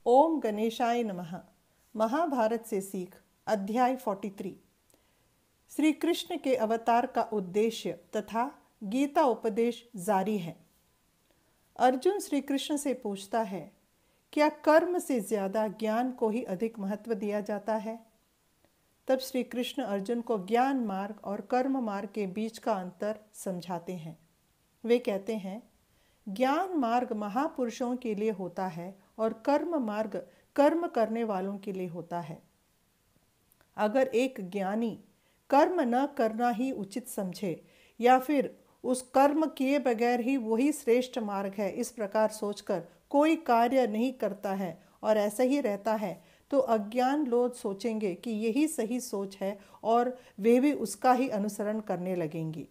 ओम गणेशाय नमः। महाभारत से सीख अध्याय 43। श्री कृष्ण के अवतार का उद्देश्य तथा गीता उपदेश जारी है। अर्जुन श्री कृष्ण से पूछता है, क्या कर्म से ज्यादा ज्ञान को ही अधिक महत्व दिया जाता है? तब श्री कृष्ण अर्जुन को ज्ञान मार्ग और कर्म मार्ग के बीच का अंतर समझाते हैं। वे कहते हैं, ज्ञान मार्ग महापुरुषों के लिए होता है और कर्म मार्ग कर्म करने वालों के लिए होता है। अगर एक ज्ञानी कर्म न करना ही उचित समझे या फिर उस कर्म किए बगैर ही वही श्रेष्ठ मार्ग है, इस प्रकार सोचकर कोई कार्य नहीं करता है और ऐसा ही रहता है, तो अज्ञान लोग सोचेंगे कि यही सही सोच है और वे भी उसका ही अनुसरण करने लगेंगे।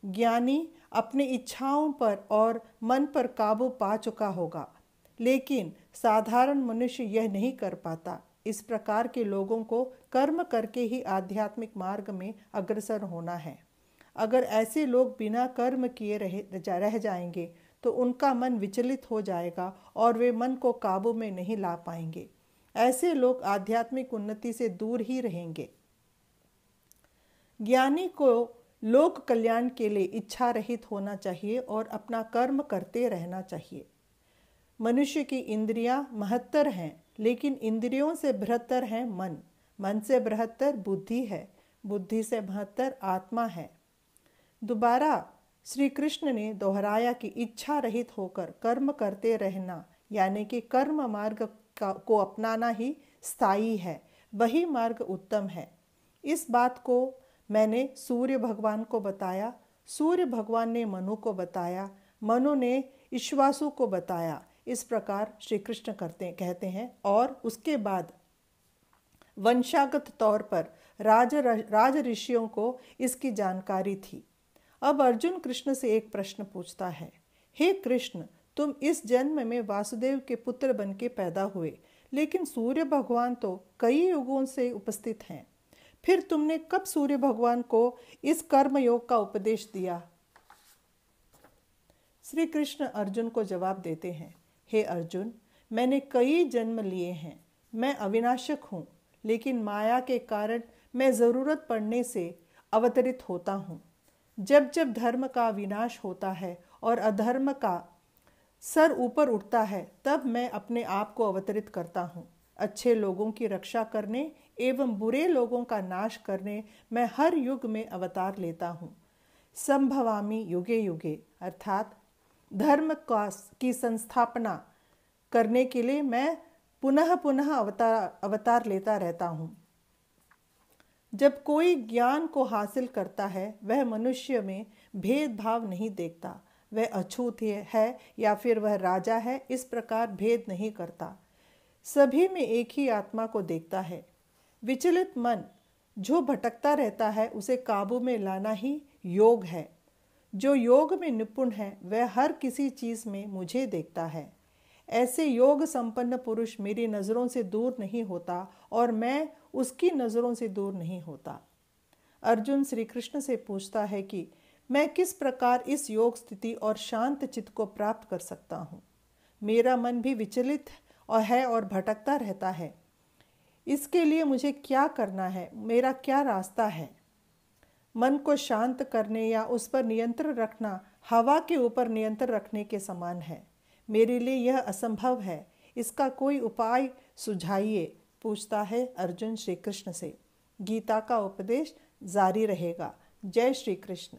ज्ञानी अपनी इच्छाओं पर और मन पर काबू पा चुका होगा, लेकिन साधारण मनुष्य यह नहीं कर पाता। इस प्रकार के लोगों को कर्म करके ही आध्यात्मिक मार्ग में अग्रसर होना है। अगर ऐसे लोग बिना कर्म किए रह जाएंगे तो उनका मन विचलित हो जाएगा और वे मन को काबू में नहीं ला पाएंगे। ऐसे लोग आध्यात्मिक उन्नति से दूर ही रहेंगे। ज्ञानी को लोक कल्याण के लिए इच्छा रहित होना चाहिए और अपना कर्म करते रहना चाहिए। मनुष्य की इंद्रियां महत्तर हैं, लेकिन इंद्रियों से बृहत्तर है मन, मन से बृहत्तर बुद्धि है, बुद्धि से महत्तर आत्मा है। दोबारा श्री कृष्ण ने दोहराया कि इच्छा रहित होकर कर्म करते रहना, यानी कि कर्म मार्ग को अपनाना ही स्थायी है, वही मार्ग उत्तम है। इस बात को मैंने सूर्य भगवान को बताया, सूर्य भगवान ने मनु को बताया, मनु ने ईश्वासु को बताया। इस प्रकार श्री कृष्ण कहते हैं। और उसके बाद वंशागत तौर पर राज ऋषियों को इसकी जानकारी थी। अब अर्जुन कृष्ण से एक प्रश्न पूछता है, हे कृष्ण, तुम इस जन्म में वासुदेव के पुत्र बन के पैदा हुए, लेकिन सूर्य भगवान तो कई युगों से उपस्थित हैं। फिर तुमने कब सूर्य भगवान को इस कर्म योग का उपदेश दिया? श्री कृष्ण अर्जुन को जवाब देते हैं, हे अर्जुन, मैंने कई जन्म लिए हैं। मैं अविनाशक हूँ, लेकिन माया के कारण मैं ज़रूरत पड़ने से अवतरित होता हूँ। जब जब धर्म का विनाश होता है और अधर्म का सर ऊपर उठता है, तब मैं अपने आप को अवतरित करता हूँ। अच्छे लोगों की रक्षा करने एवं बुरे लोगों का नाश करने मैं हर युग में अवतार लेता हूँ। संभवामि युगे युगे, अर्थात धर्म की संस्थापना करने के लिए मैं पुनः पुनः अवतार लेता रहता हूँ। जब कोई ज्ञान को हासिल करता है, वह मनुष्य में भेदभाव नहीं देखता, वह अछूत है या फिर वह राजा है, इस प्रकार भेद नहीं करता। सभी में एक ही आत्मा को देखता है। विचलित मन जो भटकता रहता है, उसे काबू में लाना ही योग है। जो योग में निपुण है, वह हर किसी चीज में मुझे देखता है। ऐसे योग संपन्न पुरुष मेरी नजरों से दूर नहीं होता और मैं उसकी नजरों से दूर नहीं होता। अर्जुन श्री कृष्ण से पूछता है कि मैं किस प्रकार इस योग स्थिति और शांत चित्त को प्राप्त कर सकता हूँ। मेरा मन भी विचलित और भटकता रहता है। इसके लिए मुझे क्या करना है? मेरा क्या रास्ता है? मन को शांत करने या उस पर नियंत्रण रखना हवा के ऊपर नियंत्रण रखने के समान है। मेरे लिए यह असंभव है। इसका कोई उपाय सुझाइए, पूछता है अर्जुन श्री कृष्ण से। गीता का उपदेश जारी रहेगा। जय श्री कृष्ण।